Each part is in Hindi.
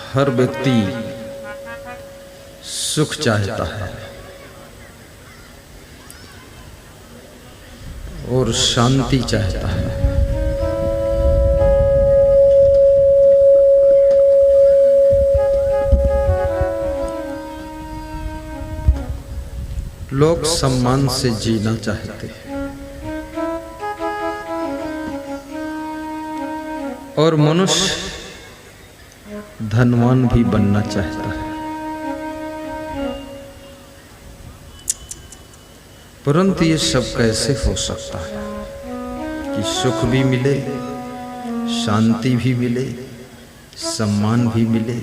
हर व्यक्ति सुख चाहता है और शांति चाहता है। लोग सम्मान से जीना चाहते हैं और मनुष्य धनवान भी बनना चाहता है, परंतु ये सब कैसे हो सकता है कि सुख भी मिले, शांति भी मिले, सम्मान भी मिले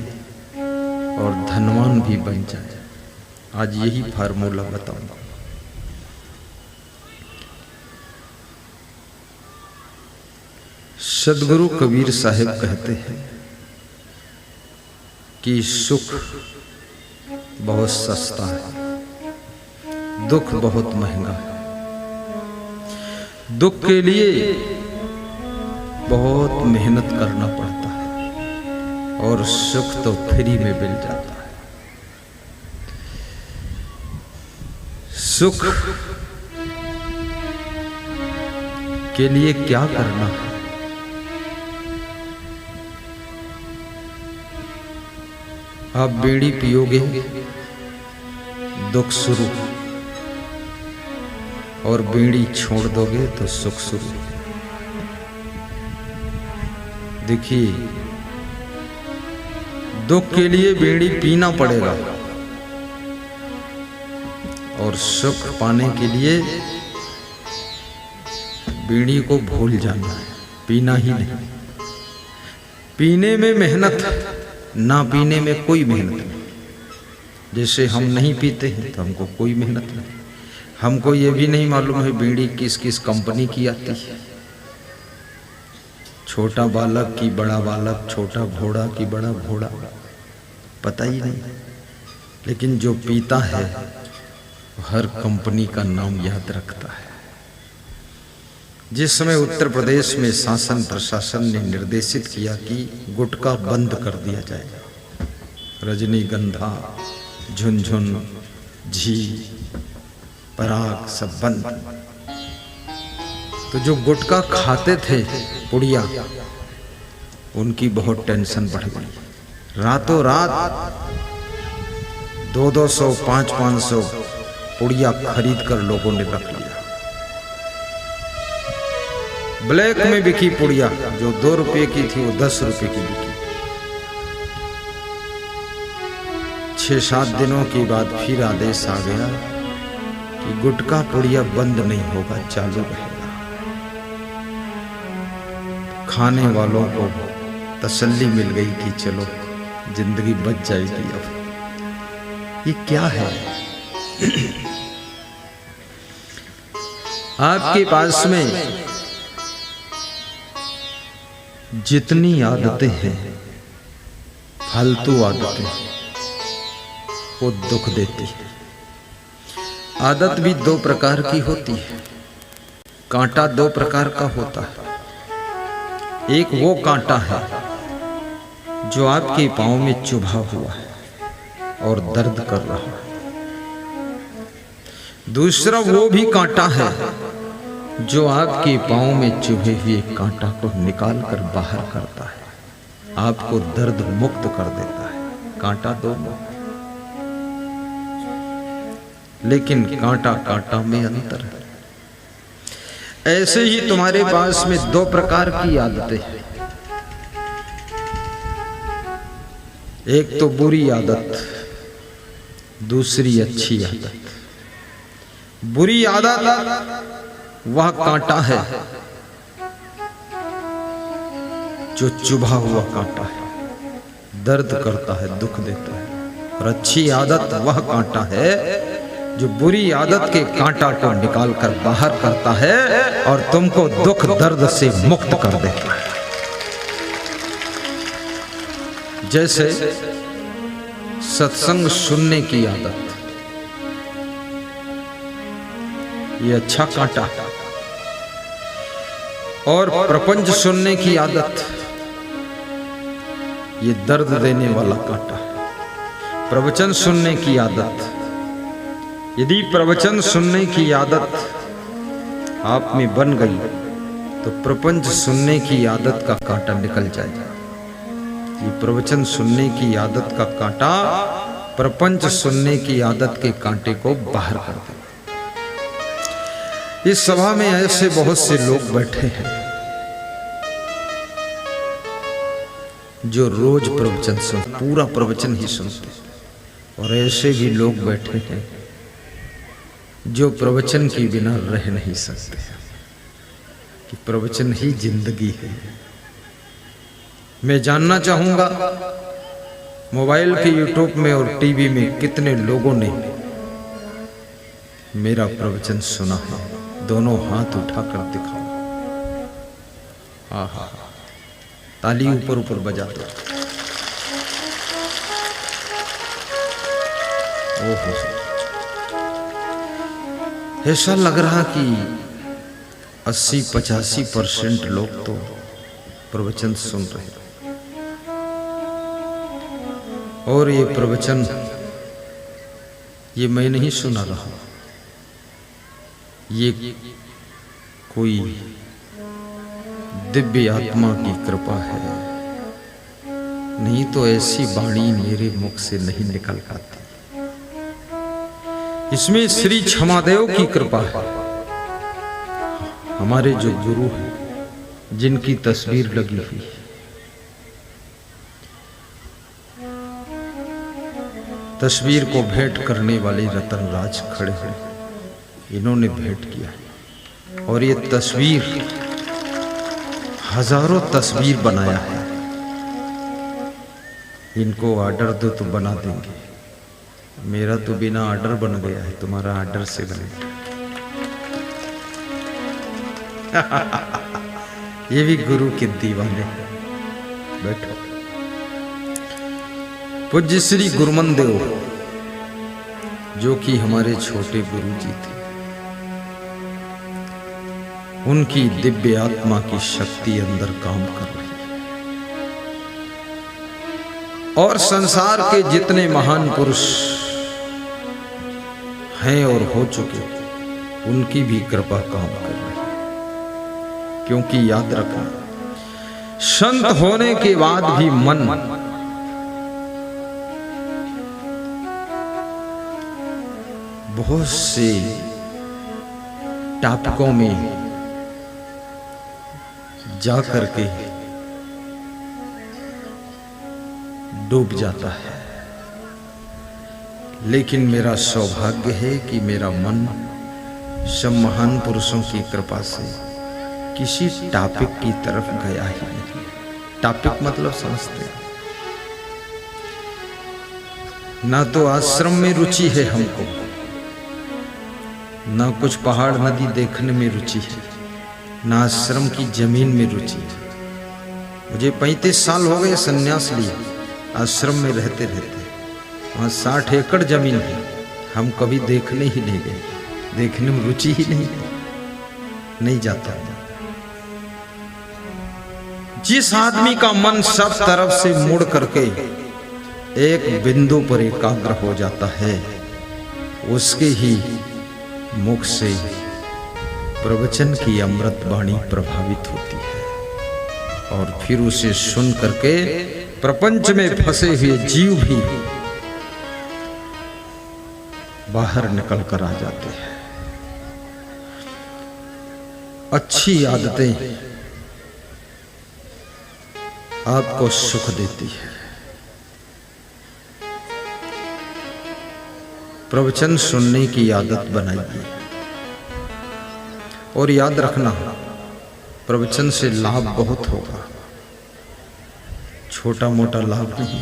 और धनवान भी बन जाए। आज यही फार्मूला बताऊंगा। सदगुरु कबीर साहब कहते हैं कि सुख बहुत सस्ता है, दुख बहुत महंगा है। दुख के लिए बहुत मेहनत करना पड़ता है और सुख तो फ्री में मिल जाता है। सुख के लिए क्या करना है? आप बीड़ी पियोगे, दुख शुरू, और बीड़ी छोड़ दोगे तो सुख शुरू। देखिए, दुख के लिए बीड़ी पीना पड़ेगा और सुख पाने के लिए बीड़ी को भूल जाना है, पीना ही नहीं। पीने में मेहनत, ना पीने में कोई मेहनत नहीं। जैसे हम नहीं पीते हैं तो हमको कोई मेहनत नहीं। हमको ये भी नहीं मालूम है बीड़ी किस किस कंपनी की आती है, छोटा बालक की बड़ा बालक, छोटा घोड़ा की बड़ा घोड़ा, पता ही नहीं। लेकिन जो पीता है हर कंपनी का नाम याद रखता है। जिस समय उत्तर प्रदेश में शासन प्रशासन ने निर्देशित किया कि गुटखा बंद कर दिया जाएगा, रजनीगंधा, झुनझुन, झी, पराग सब बंद, तो जो गुटखा खाते थे पुड़िया, उनकी बहुत टेंशन बढ़ गई। रातों रात 200, 500 पुड़िया खरीद कर लोगों ने रख लिया। ब्लैक में बिकी पुड़िया, जो 2 रुपए की थी वो 10 रुपए की बिकी। 6-7 दिनों के बाद फिर आदेश आ गया कि गुटखा पुड़िया बंद नहीं होगा, चालू रहेगा। खाने वालों को तसल्ली मिल गई कि चलो जिंदगी बच जाएगी। अब ये क्या है? आपके पास में जितनी आदतें हैं, फालतू आदतें, वो दुख देती है। आदत भी 2 प्रकार की होती है। कांटा 2 प्रकार का होता है। एक वो कांटा है जो आपके पांव में चुभा हुआ है और दर्द कर रहा है। दूसरा वो भी कांटा है जो आपके पांव में चुभे हुए कांटा को निकाल कर बाहर करता है, आपको दर्द मुक्त कर देता है। कांटा दोनों, लेकिन कांटा कांटा में अंतर है। ऐसे ही तुम्हारे पास में 2 प्रकार की आदतें हैं। एक तो बुरी आदत, दूसरी अच्छी आदत। बुरी आदत वह कांटा है जो चुभा हुआ कांटा है, दर्द करता है, दुख देता है। और अच्छी आदत वह कांटा है जो बुरी आदत के कांटा को निकाल कर बाहर करता है और तुमको दुख दर्द से मुक्त कर देता है। जैसे सत्संग सुनने की आदत, ये अच्छा कांटा, और प्रपंच सुनने की आदत ये दर्द देने वाला कांटा है। प्रवचन सुनने की आदत, यदि प्रवचन सुनने की आदत आप में बन गई तो प्रपंच सुनने की आदत का कांटा निकल जाएगा। ये प्रवचन सुनने की आदत का कांटा प्रपंच सुनने की आदत के कांटे को बाहर कर देगा। इस सभा में ऐसे बहुत से लोग बैठे हैं जो रोज प्रवचन पूरा प्रवचन ही सुनते हैं, और ऐसे भी लोग बैठे हैं जो प्रवचन के बिना रह नहीं सकते कि प्रवचन ही जिंदगी है। मैं जानना चाहूंगा मोबाइल के यूट्यूब में और टीवी में कितने लोगों ने मेरा प्रवचन सुना है। दोनों हाथ उठाकर दिखाओ। आहा, ताली ऊपर ऊपर बजा दो। ओहो, ऐसा लग रहा कि 80-85% लोग तो प्रवचन सुन रहे हैं। और ये प्रवचन ये मैं नहीं सुना रहा, ये कोई दिव्य आत्मा की कृपा है, नहीं तो ऐसी वाणी मेरे मुख से नहीं निकल पाती। इसमें श्री क्षमादेव की कृपा है। हमारे जो गुरु हैं, जिनकी तस्वीर लगी हुई है, तस्वीर को भेंट करने वाले रतन राज खड़े हैं, इन्होंने भेंट किया। और ये तस्वीर हजारों तस्वीर बनाया है। इनको ऑर्डर दो तो बना देंगे। मेरा तो बिना ऑर्डर बन गया है, तुम्हारा ऑर्डर से बनेगा। ये भी गुरु के दीवाने हैं। बैठो। पूज्य श्री गुरुमन देव, जो कि हमारे छोटे गुरु जी थे, उनकी दिव्य आत्मा की शक्ति अंदर काम कर रही है। और संसार के जितने महान पुरुष हैं और हो चुके, उनकी भी कृपा काम कर रही है। क्योंकि याद रखना, संत होने के बाद भी मन बहुत से टापकों में जा करके डूब जाता है। लेकिन मेरा सौभाग्य है कि मेरा मन सब महान पुरुषों की कृपा से किसी टॉपिक की तरफ गया ही नहीं। टॉपिक मतलब समझते हैं ना, तो आश्रम में रुचि है हमको, ना कुछ पहाड़ नदी देखने में रुचि है, ना आश्रम की जमीन में रुचि है। मुझे 35 साल हो गए संन्यास लिए, आश्रम में रहते रहते। वहाँ 60 एकड़ जमीन है, हम कभी देखने ही नहीं गए। देखने में रुचि ही नहीं जाता। जिस आदमी का मन सब तरफ से मुड़ करके एक बिंदु पर एकाग्र हो जाता है, उसके ही मुख से प्रवचन की अमृत वाणी प्रभावित होती है। और फिर उसे सुन करके प्रपंच में फंसे हुए जीव भी बाहर निकल कर आ जाते हैं। अच्छी आदतें आपको सुख देती है। प्रवचन सुनने की आदत बनाइए। और याद रखना, प्रवचन से लाभ बहुत होगा, छोटा मोटा लाभ नहीं।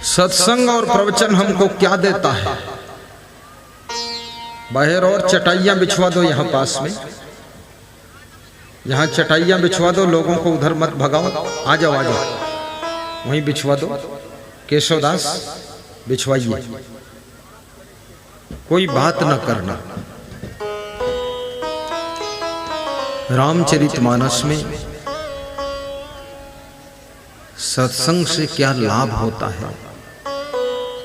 सत्संग और प्रवचन हमको क्या देता है? बाहर और चटाइयां बिछवा दो, यहां पास में यहाँ चटाइयां बिछवा दो, लोगों को उधर मत भगाओ। आ जाओ आ जाओ, वहीं बिछवा दो। केशवदास बिछवाइए, कोई बात न करना। रामचरितमानस में सत्संग से क्या लाभ होता है,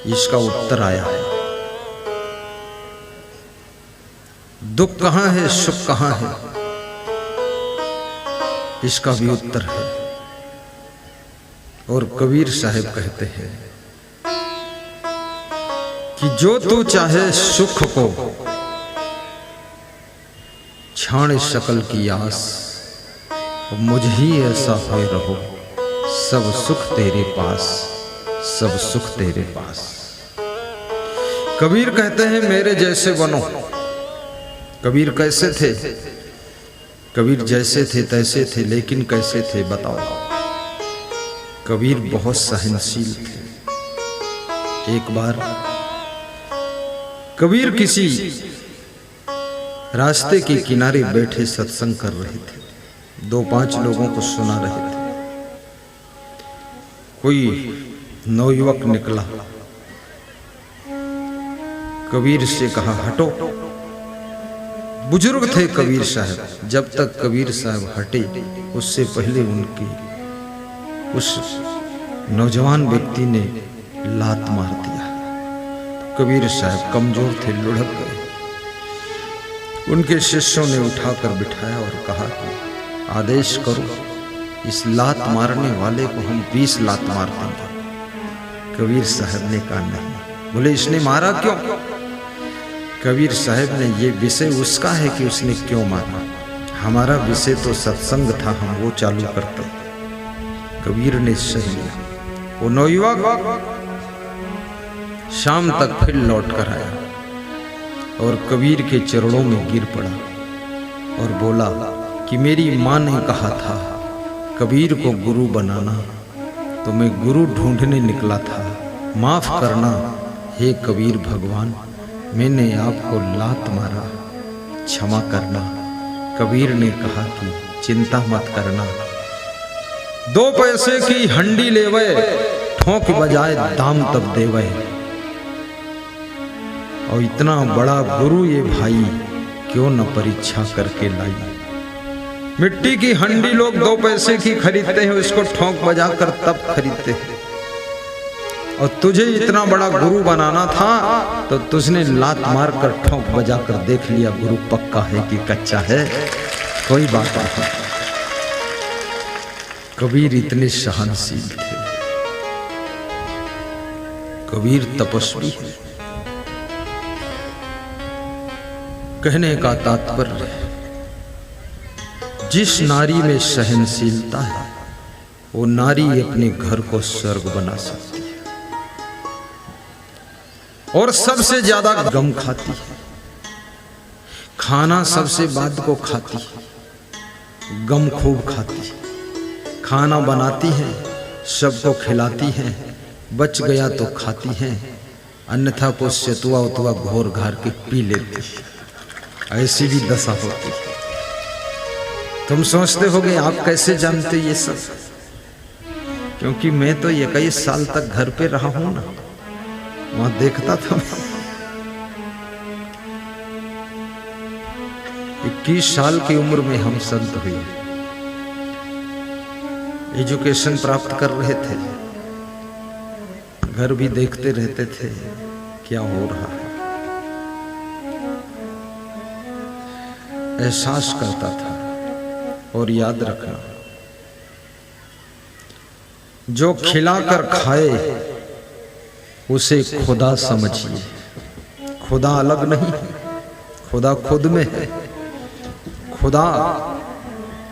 इसका उत्तर आया है। दुख कहाँ है, सुख कहाँ है, इसका भी उत्तर है। और कबीर साहब कहते हैं कि जो तू चाहे सुख को छाण शकल की आस, मुझ ही ऐसा होए रहो, सब सुख तेरे पास, सब सुख तेरे पास। कबीर कहते हैं मेरे जैसे बनो। कबीर कैसे थे? कबीर जैसे थे तैसे थे, लेकिन कैसे थे बताओ? कबीर बहुत सहनशील थे। एक बार कबीर किसी रास्ते के किनारे बैठे सत्संग कर रहे थे। 2-5 लोगों को सुना रहे थे। कोई नौयुवक निकला, कबीर से कहा हटो। बुजुर्ग थे कबीर साहब। जब तक कबीर साहब हटे, उससे पहले उनके उस नौजवान व्यक्ति ने लात मार दिया। कबीर साहब कमजोर थे, लुढ़क गए। उनके शिष्यों ने उठाकर बिठाया और कहा कि आदेश करो, इस लात मारने वाले को हम 20 लात मार देंगे। कबीर साहब ने कहा नहीं। बोले इसने मारा क्यों? कबीर साहब ने ये विषय उसका है कि उसने क्यों मारा, हमारा विषय तो सत्संग था, हम वो चालू करते। कबीर ने सही लिया। वो नौयुवक शाम तक फिर लौट कर आया और कबीर के चरणों में गिर पड़ा और बोला कि मेरी माँ ने कहा था कबीर को गुरु बनाना, तो मैं गुरु ढूंढने निकला था। माफ करना हे कबीर भगवान, मैंने आपको लात मारा, क्षमा करना। कबीर ने कहा कि चिंता मत करना, 2 पैसे की हंडी लेवे, ठोंक बजाए दाम तब देवे। और इतना बड़ा गुरु ये भाई क्यों न परीक्षा करके लाई। मिट्टी की हंडी लोग 2 पैसे की खरीदते हैं, उसको ठोंक बजाकर तब खरीदते हैं। और तुझे इतना बड़ा गुरु बनाना था तो तुझने लात मार कर ठोंक बजाकर देख लिया गुरु पक्का है कि कच्चा है। कोई बात नहीं। कबीर इतने सहनशील थे। कबीर तपस्वी है। कहने का तात्पर्य, जिस नारी में सहनशीलता है वो नारी अपने घर को स्वर्ग बना सकती है। और सबसे ज्यादा गम खाती है, खाना सबसे बाद को खाती है, गम खूब खाती है। खाना बनाती है, सबको खिलाती है, बच गया तो खाती है, अन्यथा को सतुआ उतुआ घोर घार के पी लेती है। ऐसी भी दशा होती है। तुम सोचते होगे आप कैसे जानते ये सब? क्योंकि मैं तो 21 साल तक घर पे रहा हूं ना, वहां देखता था। 21 साल की उम्र में हम संत हुए, एजुकेशन प्राप्त कर रहे थे, घर भी देखते रहते थे क्या हो रहा है, एहसास करता था। और याद रखना, जो खिलाकर खाए उसे खुदा समझिए। खुदा अलग नहीं, खुदा खुद में है। खुदा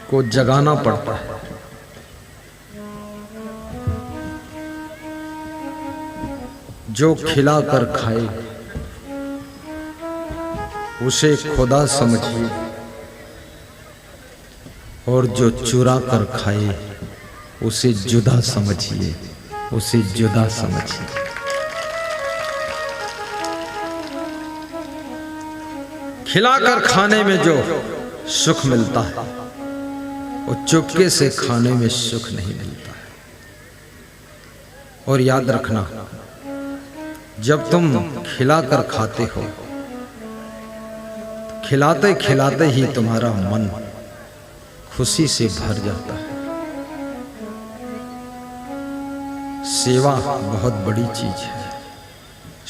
को जगाना पड़ता है। जो खिलाकर खाए उसे खुदा समझिए, और जो चुरा कर खाए उसे जुदा समझिए, उसे जुदा समझिए। खिलाकर खाने में जो सुख मिलता है वो चुपके से खाने में सुख नहीं मिलता है। और याद रखना, जब तुम खिलाकर खाते हो, खिलाते खिलाते ही तुम्हारा मन खुशी से भर जाता है। सेवा बहुत बड़ी चीज है,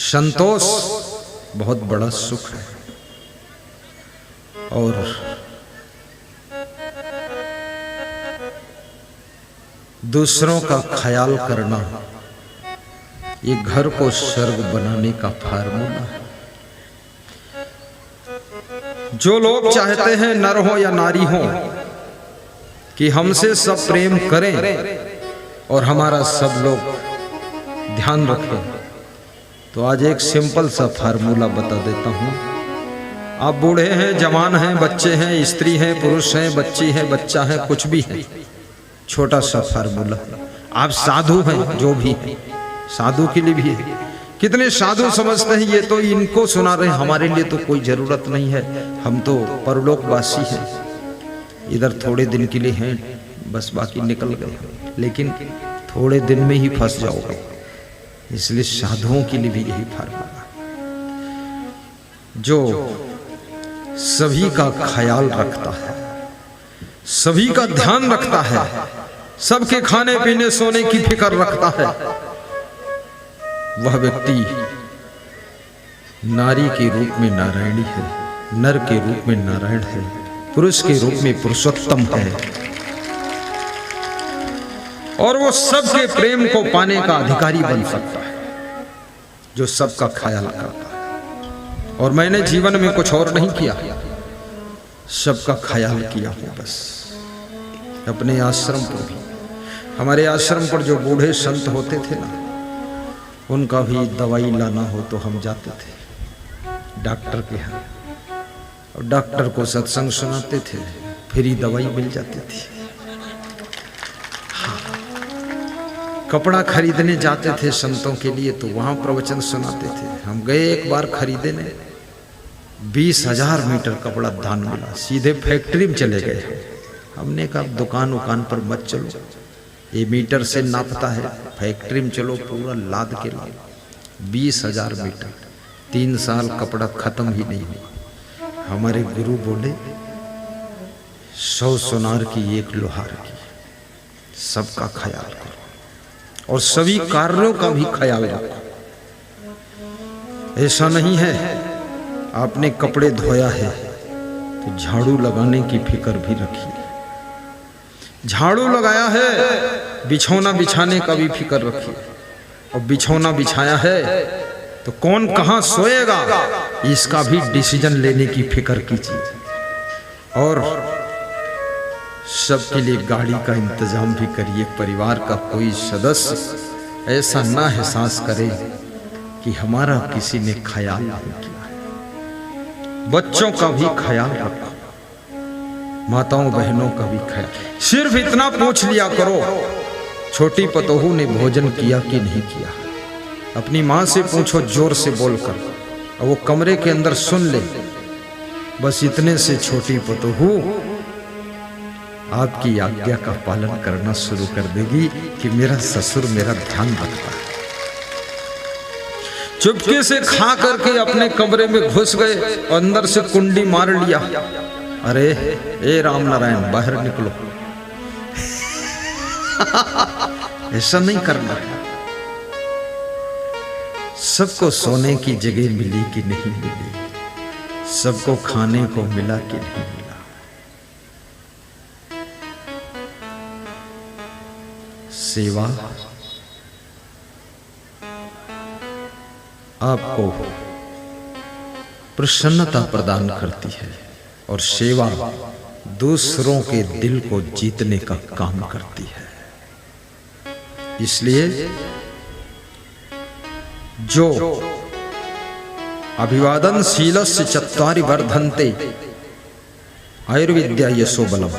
संतोष बहुत बड़ा सुख है, और दूसरों का ख्याल करना ये घर को स्वर्ग बनाने का फार्मूला है। जो लोग चाहते हैं नर हो या नारी हो कि हमसे सब प्रेम करें और हमारा सब लोग ध्यान रखें, तो आज एक सिंपल सा फार्मूला बता देता हूं। आप बूढ़े हैं, जवान हैं, बच्चे हैं, स्त्री हैं, पुरुष हैं, बच्ची है, बच्चा है, कुछ भी है, छोटा सा फार्मूला। आप साधु हैं, जो भी है, साधु के लिए भी है। कितने साधु समझते हैं ये तो इनको सुना रहे, हमारे लिए तो कोई जरूरत नहीं है, हम तो परलोकवासी हैं, इधर थोड़े दिन के लिए हैं बस, बाकी निकल गए। लेकिन थोड़े दिन में ही फंस जाओगे, इसलिए साधुओं के लिए भी यही फार्मूला, जो सभी का ख्याल रखता है, सभी का ध्यान रखता है, सबके खाने पीने सोने की फिक्र रखता है, वह व्यक्ति नारी के रूप में नारायणी है, नर के रूप में नारायण है, पुरुष के रूप में पुरुषोत्तम है, और वो सबके प्रेम को पाने का अधिकारी बन सकता है, जो सबका ख्याल करता है। और मैंने जीवन में कुछ और नहीं किया, सबका ख्याल किया हूं बस। अपने आश्रम पर भी, हमारे आश्रम पर जो बूढ़े संत होते थे ना, उनका भी दवाई लाना हो तो हम जाते थे डॉक्टर के यहाँ, और डॉक्टर को सत्संग सुनाते थे, फ्री दवाई मिल जाती थी। कपड़ा खरीदने जाते थे संतों के लिए, तो वहाँ प्रवचन सुनाते थे। हम गए एक बार खरीदने, 20,000 मीटर कपड़ा दान मिला, सीधे फैक्ट्री में चले गए। हमने कहा दुकान उकान पर मत चलो, ये मीटर से नापता है, फैक्ट्री में चलो, पूरा लाद के लाओ। 20,000 मीटर, 3 साल कपड़ा खत्म ही नहीं हुआ। हमारे गुरु बोले 100 सोनार की 1 लोहार की, सबका ख्याल करो और सभी कार्यों का भी ख्याल रखो। ऐसा नहीं है आपने कपड़े धोया है तो झाड़ू लगाने की फिक्र भी रखिए, झाड़ू लगाया है बिछौना बिछाने का भी फिक्र रखिए, और बिछौना बिछाया है तो कौन कहां सोएगा इसका भी डिसीजन लेने की फिक्र कीजिए। और सबके लिए गाड़ी का इंतजाम भी करिए। परिवार का कोई सदस्य ऐसा ना एहसास करे कि हमारा किसी ने ख्याल नहीं किया। बच्चों का भी ख्याल रखो, माताओं बहनों का भी ख्याल। सिर्फ इतना पूछ लिया करो, छोटी पतोहू ने भोजन किया कि नहीं किया। अपनी माँ से पूछो जोर से बोलकर, और वो कमरे के अंदर सुन ले। बस इतने से छोटी पतोहू आपकी आज्ञा का पालन करना शुरू कर देगी कि मेरा ससुर मेरा ध्यान रखता है। चुपके से खा करके अपने कमरे में घुस गए, अंदर से कुंडी मार लिया, अरे ए राम नारायण बाहर निकलो। ऐसा नहीं करना है। सबको सोने की जगह मिली कि नहीं मिली, सबको खाने को मिला कि नहीं मिला। सेवा आपको प्रसन्नता प्रदान करती है, और सेवा दूसरों के दिल को जीतने का काम करती है। इसलिए जो अभिवादन शीलस्य चत्वारि वर्धन्ते आयुर्विद्या यशो बलम,